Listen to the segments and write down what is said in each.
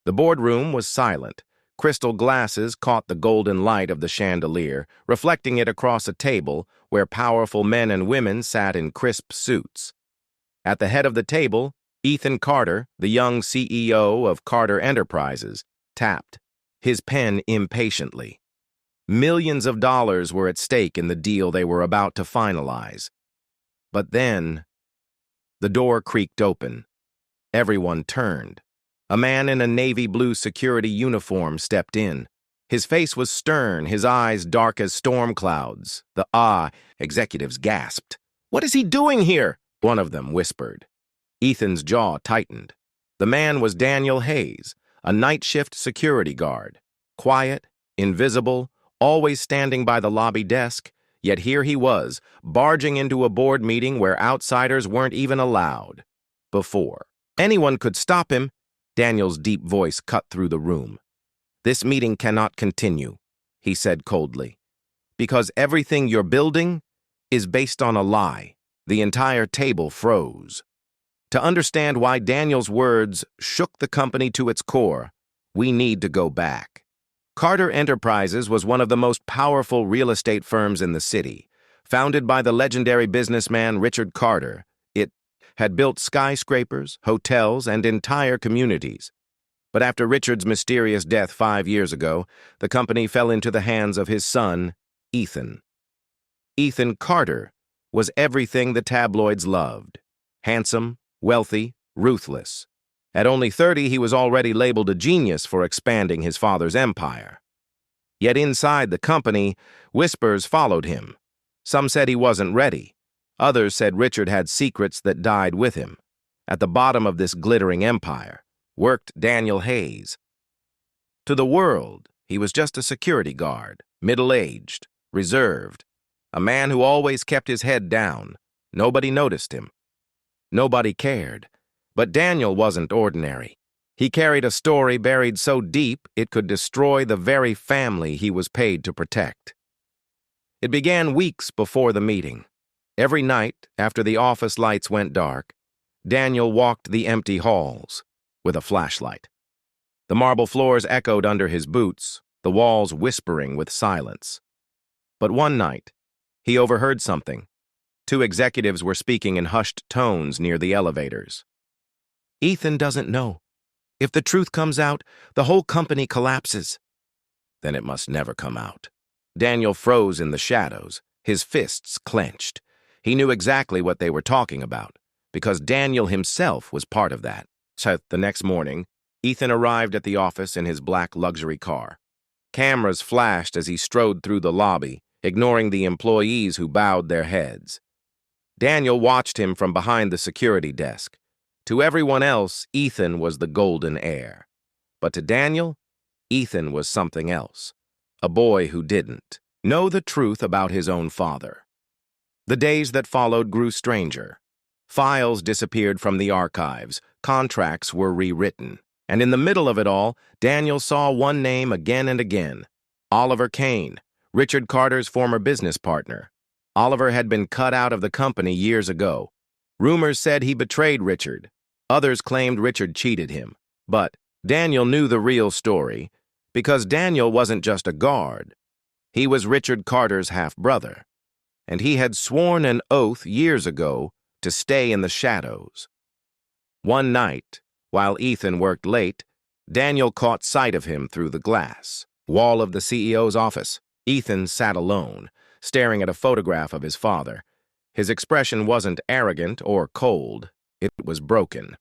The boardroom was silent. Crystal glasses caught the golden light of the chandelier, reflecting it across a table where powerful men and women sat in crisp suits. At the head of the table, Ethan Carter, the young CEO of Carter Enterprises, tapped, his pen impatiently. Millions of dollars were at stake in the deal they were about to finalize. But then, the door creaked open. Everyone turned. A man in a navy blue security uniform stepped in. His face was stern, his eyes dark as storm clouds. The executives gasped. "What is he doing here?" one of them whispered. Ethan's jaw tightened. The man was Daniel Hayes, a night shift security guard. Quiet, invisible, always standing by the lobby desk, yet here he was, barging into a board meeting where outsiders weren't even allowed. Before anyone could stop him, Daniel's deep voice cut through the room. "This meeting cannot continue," he said coldly, "because everything you're building is based on a lie." The entire table froze. To understand why Daniel's words shook the company to its core, we need to go back. Carter Enterprises was one of the most powerful real estate firms in the city. Founded by the legendary businessman Richard Carter, it had built skyscrapers, hotels, and entire communities. But after Richard's mysterious death 5 years ago, the company fell into the hands of his son, Ethan. Ethan Carter was everything the tabloids loved. Handsome, wealthy, ruthless. At only 30, he was already labeled a genius for expanding his father's empire. Yet inside the company, whispers followed him. Some said he wasn't ready. Others said Richard had secrets that died with him. At the bottom of this glittering empire worked Daniel Hayes. To the world, he was just a security guard, middle-aged, reserved, a man who always kept his head down. Nobody noticed him. Nobody cared. But Daniel wasn't ordinary. He carried a story buried so deep it could destroy the very family he was paid to protect. It began weeks before the meeting. Every night, after the office lights went dark, Daniel walked the empty halls with a flashlight. The marble floors echoed under his boots, the walls whispering with silence. But one night, he overheard something. 2 executives were speaking in hushed tones near the elevators. "Ethan doesn't know. If the truth comes out, the whole company collapses." Then it must never come out. Daniel froze in the shadows, his fists clenched. He knew exactly what they were talking about, because Daniel himself was part of that. So the next morning, Ethan arrived at the office in his black luxury car. Cameras flashed as he strode through the lobby, ignoring the employees who bowed their heads. Daniel watched him from behind the security desk. To everyone else, Ethan was the golden heir. But to Daniel, Ethan was something else. A boy who didn't know the truth about his own father. The days that followed grew stranger. Files disappeared from the archives, contracts were rewritten. And in the middle of it all, Daniel saw one name again and again. Oliver Kane, Richard Carter's former business partner. Oliver had been cut out of the company years ago. Rumors said he betrayed Richard. Others claimed Richard cheated him. But Daniel knew the real story, because Daniel wasn't just a guard. He was Richard Carter's half-brother, and he had sworn an oath years ago to stay in the shadows. One night, while Ethan worked late, Daniel caught sight of him through the glass wall of the CEO's office. Ethan sat alone, staring at a photograph of his father. His expression wasn't arrogant or cold. It was broken.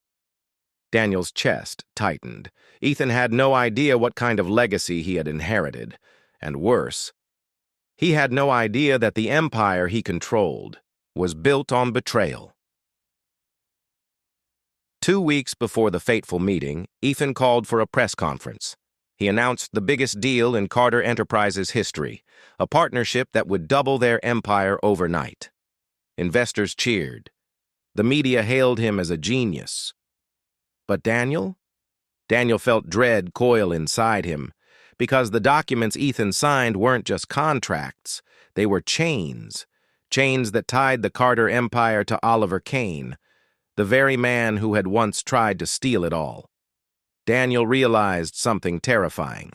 Daniel's chest tightened. Ethan had no idea what kind of legacy he had inherited. And worse, he had no idea that the empire he controlled was built on betrayal. 2 weeks before the fateful meeting, Ethan called for a press conference. He announced the biggest deal in Carter Enterprises history, a partnership that would double their empire overnight. Investors cheered. The media hailed him as a genius. But Daniel? Daniel felt dread coil inside him, because the documents Ethan signed weren't just contracts, they were chains. Chains that tied the Carter empire to Oliver Kane, the very man who had once tried to steal it all. Daniel realized something terrifying.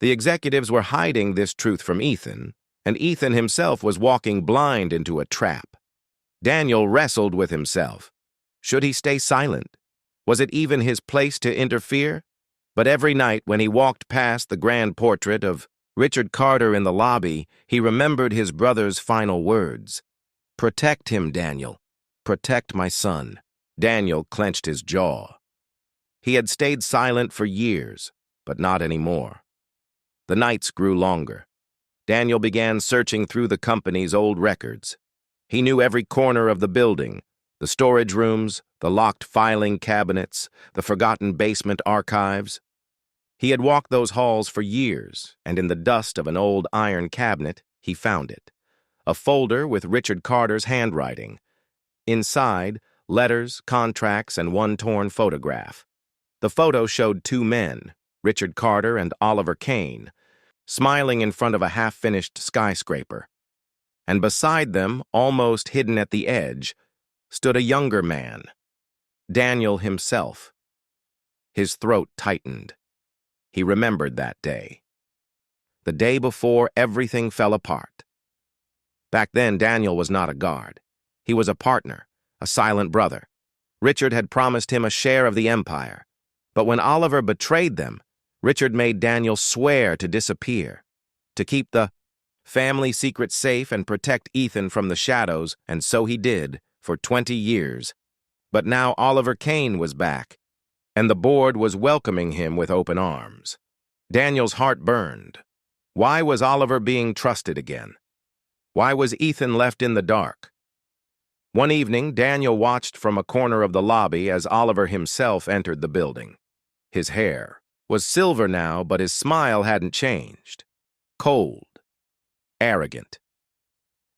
The executives were hiding this truth from Ethan, and Ethan himself was walking blind into a trap. Daniel wrestled with himself. Should he stay silent? Was it even his place to interfere? But every night when he walked past the grand portrait of Richard Carter in the lobby, he remembered his brother's final words. "Protect him, Daniel. Protect my son." Daniel clenched his jaw. He had stayed silent for years, but not anymore. The nights grew longer. Daniel began searching through the company's old records. He knew every corner of the building, the storage rooms, the locked filing cabinets, the forgotten basement archives. He had walked those halls for years, and in the dust of an old iron cabinet, he found it. A folder with Richard Carter's handwriting. Inside, letters, contracts, and one torn photograph. The photo showed two men, Richard Carter and Oliver Kane, smiling in front of a half-finished skyscraper. And beside them, almost hidden at the edge, stood a younger man, Daniel himself. His throat tightened. He remembered that day. The day before everything fell apart. Back then, Daniel was not a guard. He was a partner, a silent brother. Richard had promised him a share of the empire. But when Oliver betrayed them, Richard made Daniel swear to disappear, to keep the family secret safe and protect Ethan from the shadows, and so he did, for 20 years. But now Oliver Kane was back, and the board was welcoming him with open arms. Daniel's heart burned. Why was Oliver being trusted again? Why was Ethan left in the dark? One evening, Daniel watched from a corner of the lobby as Oliver himself entered the building. His hair was silver now, but his smile hadn't changed. Cold. Arrogant.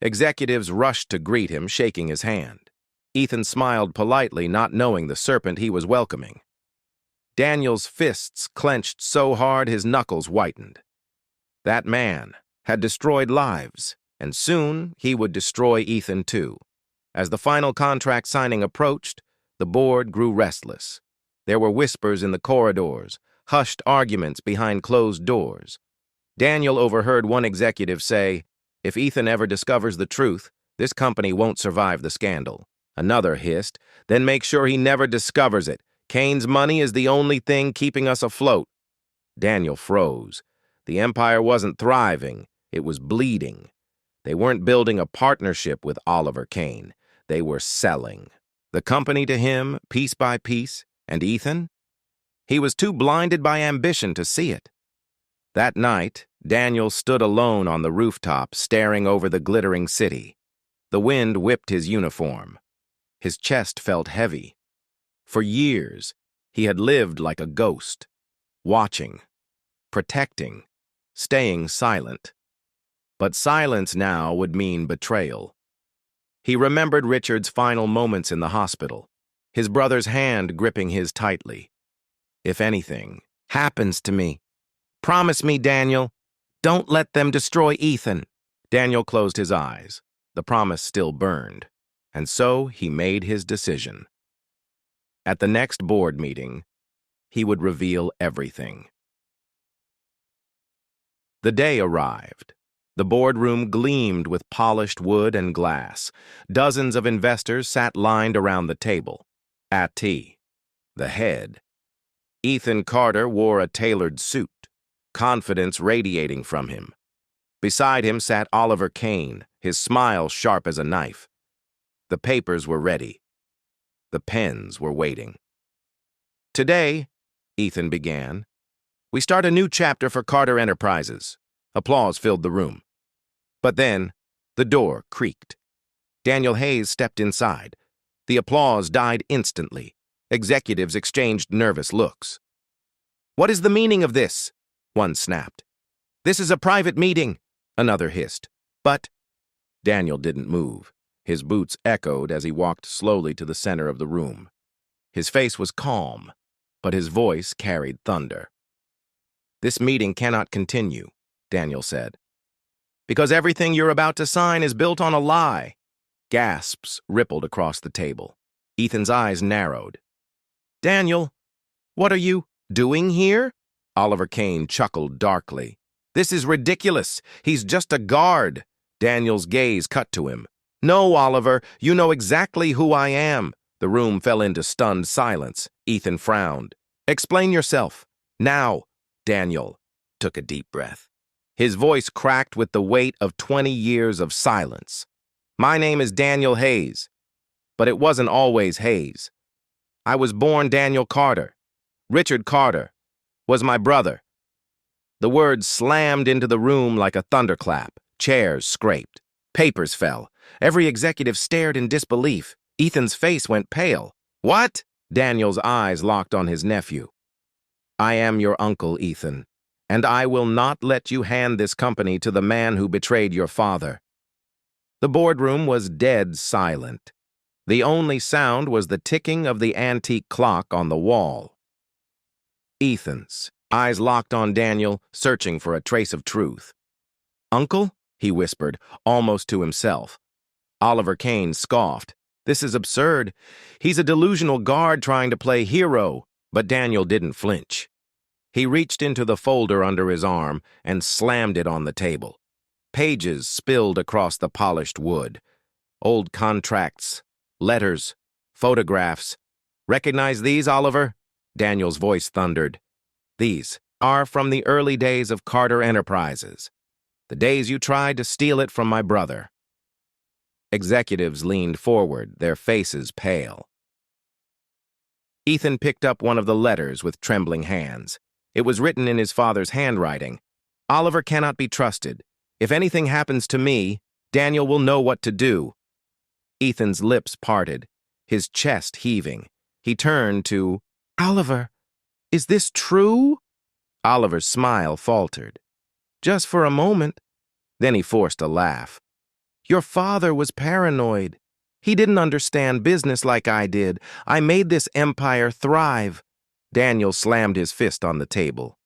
Executives rushed to greet him, shaking his hand. Ethan smiled politely, not knowing the serpent he was welcoming. Daniel's fists clenched so hard his knuckles whitened. That man had destroyed lives, and soon he would destroy Ethan too. As the final contract signing approached, the board grew restless. There were whispers in the corridors, hushed arguments behind closed doors. Daniel overheard one executive say, "If Ethan ever discovers the truth, this company won't survive the scandal." Another hissed, "Then make sure he never discovers it. Kane's money is the only thing keeping us afloat." Daniel froze. The empire wasn't thriving, it was bleeding. They weren't building a partnership with Oliver Kane. They were selling the company to him, piece by piece, and Ethan? He was too blinded by ambition to see it. That night, Daniel stood alone on the rooftop, staring over the glittering city. The wind whipped his uniform. His chest felt heavy. For years, he had lived like a ghost, watching, protecting, staying silent. But silence now would mean betrayal. He remembered Richard's final moments in the hospital, his brother's hand gripping his tightly. "If anything happens to me, promise me, Daniel, don't let them destroy Ethan." Daniel closed his eyes. The promise still burned. And so he made his decision. At the next board meeting, he would reveal everything. The day arrived. The boardroom gleamed with polished wood and glass. Dozens of investors sat lined around the table. At tea. The head. Ethan Carter wore a tailored suit, confidence radiating from him. Beside him sat Oliver Kane, his smile sharp as a knife. The papers were ready. The pens were waiting. "Today," Ethan began, "we start a new chapter for Carter Enterprises." Applause filled the room. But then, the door creaked. Daniel Hayes stepped inside. The applause died instantly. Executives exchanged nervous looks. "What is the meaning of this?" one snapped. "This is a private meeting," another hissed. "But—" Daniel didn't move. His boots echoed as he walked slowly to the center of the room. His face was calm, but his voice carried thunder. "This meeting cannot continue," Daniel said, "because everything you're about to sign is built on a lie." Gasps rippled across the table. Ethan's eyes narrowed. "Daniel, what are you—" doing here? Oliver Kane chuckled darkly. This is ridiculous. He's just a guard. Daniel's gaze cut to him. No, Oliver, you know exactly who I am. The room fell into stunned silence. Ethan frowned. Explain yourself. Now. Daniel took a deep breath. His voice cracked with the weight of 20 years of silence. My name is Daniel Hayes, but it wasn't always Hayes. I was born Daniel Carter. Richard Carter was my brother. The words slammed into the room like a thunderclap. Chairs scraped. Papers fell. Every executive stared in disbelief. Ethan's face went pale. What? Daniel's eyes locked on his nephew. I am your uncle, Ethan, and I will not let you hand this company to the man who betrayed your father. The boardroom was dead silent. The only sound was the ticking of the antique clock on the wall. Ethan's eyes locked on Daniel, searching for a trace of truth. Uncle? He whispered, almost to himself. Oliver Kane scoffed. This is absurd. He's a delusional guard trying to play hero. But Daniel didn't flinch. He reached into the folder under his arm and slammed it on the table. Pages spilled across the polished wood. Old contracts, letters, photographs. Recognize these, Oliver? Daniel's voice thundered. These are from the early days of Carter Enterprises. The days you tried to steal it from my brother. Executives leaned forward, their faces pale. Ethan picked up one of the letters with trembling hands. It was written in his father's handwriting. Oliver cannot be trusted. If anything happens to me, Daniel will know what to do. Ethan's lips parted, his chest heaving. He turned to, Oliver, is this true? Oliver's smile faltered. Just for a moment. Then he forced a laugh. Your father was paranoid. He didn't understand business like I did. I made this empire thrive. Daniel slammed his fist on the table.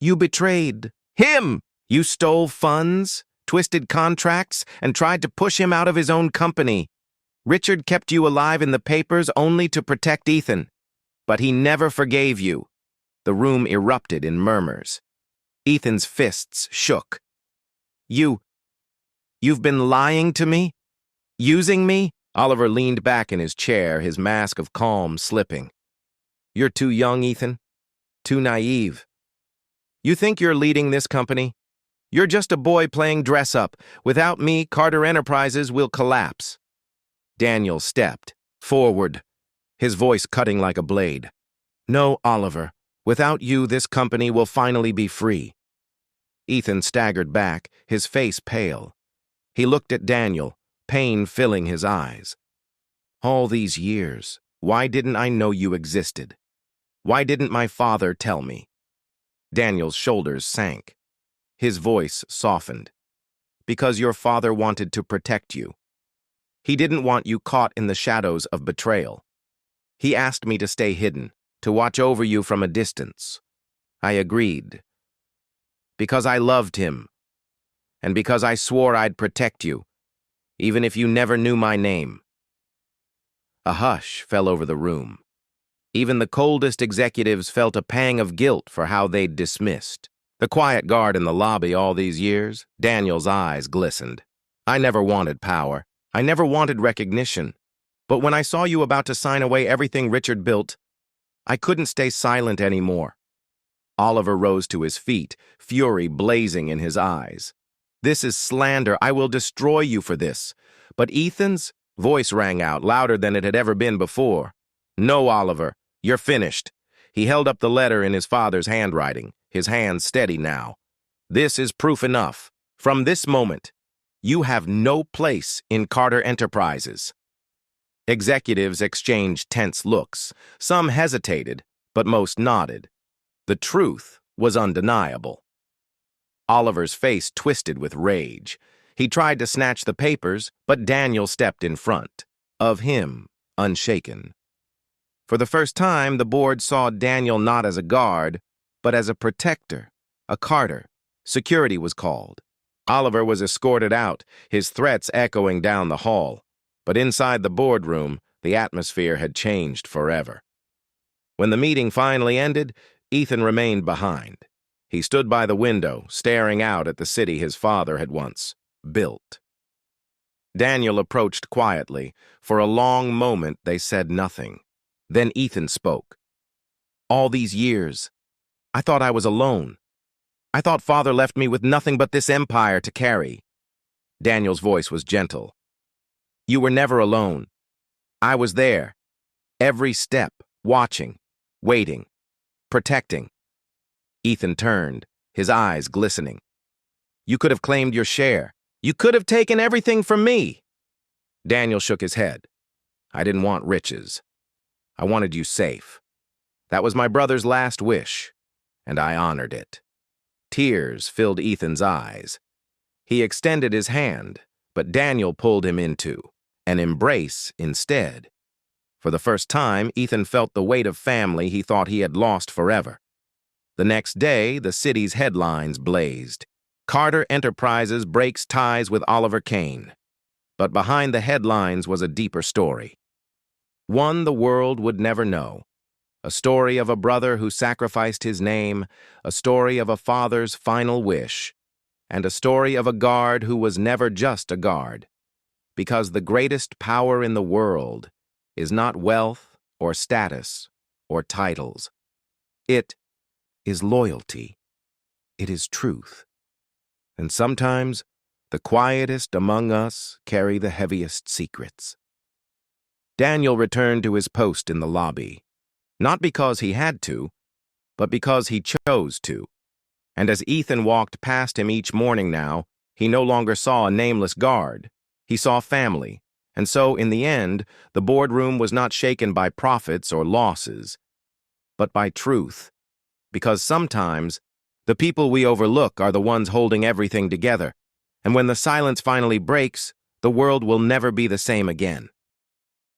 You betrayed him. You stole funds, twisted contracts, and tried to push him out of his own company. Richard kept you alive in the papers only to protect Ethan. But he never forgave you. The room erupted in murmurs. Ethan's fists shook. You've been lying to me? Using me? Oliver leaned back in his chair, his mask of calm slipping. You're too young, Ethan. Too naive. You think you're leading this company? You're just a boy playing dress-up. Without me, Carter Enterprises will collapse. Daniel stepped forward, his voice cutting like a blade. No, Oliver. Without you, this company will finally be free. Ethan staggered back, his face pale. He looked at Daniel, pain filling his eyes. All these years, why didn't I know you existed? Why didn't my father tell me? Daniel's shoulders sank. His voice softened. Because your father wanted to protect you. He didn't want you caught in the shadows of betrayal. He asked me to stay hidden, to watch over you from a distance. I agreed. Because I loved him. And because I swore I'd protect you, even if you never knew my name. A hush fell over the room. Even the coldest executives felt a pang of guilt for how they'd dismissed. The quiet guard in the lobby all these years, Daniel's eyes glistened. I never wanted power. I never wanted recognition. But when I saw you about to sign away everything Richard built, I couldn't stay silent anymore. Oliver rose to his feet, fury blazing in his eyes. This is slander. I will destroy you for this. But Ethan's voice rang out, louder than it had ever been before. No, Oliver, you're finished. He held up the letter in his father's handwriting, his hand steady now. This is proof enough. From this moment, you have no place in Carter Enterprises. Executives exchanged tense looks. Some hesitated, but most nodded. The truth was undeniable. Oliver's face twisted with rage. He tried to snatch the papers, but Daniel stepped in front of him, unshaken. For the first time, the board saw Daniel not as a guard, but as a protector, a Carter. Security was called. Oliver was escorted out, his threats echoing down the hall. But inside the boardroom, the atmosphere had changed forever. When the meeting finally ended, Ethan remained behind. He stood by the window, staring out at the city his father had once built. Daniel approached quietly. For a long moment, they said nothing. Then Ethan spoke. "All these years, I thought I was alone. I thought Father left me with nothing but this empire to carry." Daniel's voice was gentle. "You were never alone. I was there, every step, watching, waiting, protecting." Ethan turned, his eyes glistening. "You could have claimed your share. You could have taken everything from me." Daniel shook his head. "I didn't want riches. I wanted you safe. That was my brother's last wish, and I honored it." Tears filled Ethan's eyes. He extended his hand, but Daniel pulled him into an embrace instead. For the first time, Ethan felt the weight of family he thought he had lost forever. The next day, the city's headlines blazed. Carter Enterprises breaks ties with Oliver Kane. But behind the headlines was a deeper story. One the world would never know. A story of a brother who sacrificed his name, a story of a father's final wish, and a story of a guard who was never just a guard. Because the greatest power in the world is not wealth or status or titles. It is loyalty. It is truth. And sometimes the quietest among us carry the heaviest secrets. Daniel returned to his post in the lobby, not because he had to, but because he chose to. And as Ethan walked past him each morning now, he no longer saw a nameless guard. He saw family. And so, in the end, the boardroom was not shaken by profits or losses, but by truth. Because sometimes, the people we overlook are the ones holding everything together. And when the silence finally breaks, the world will never be the same again.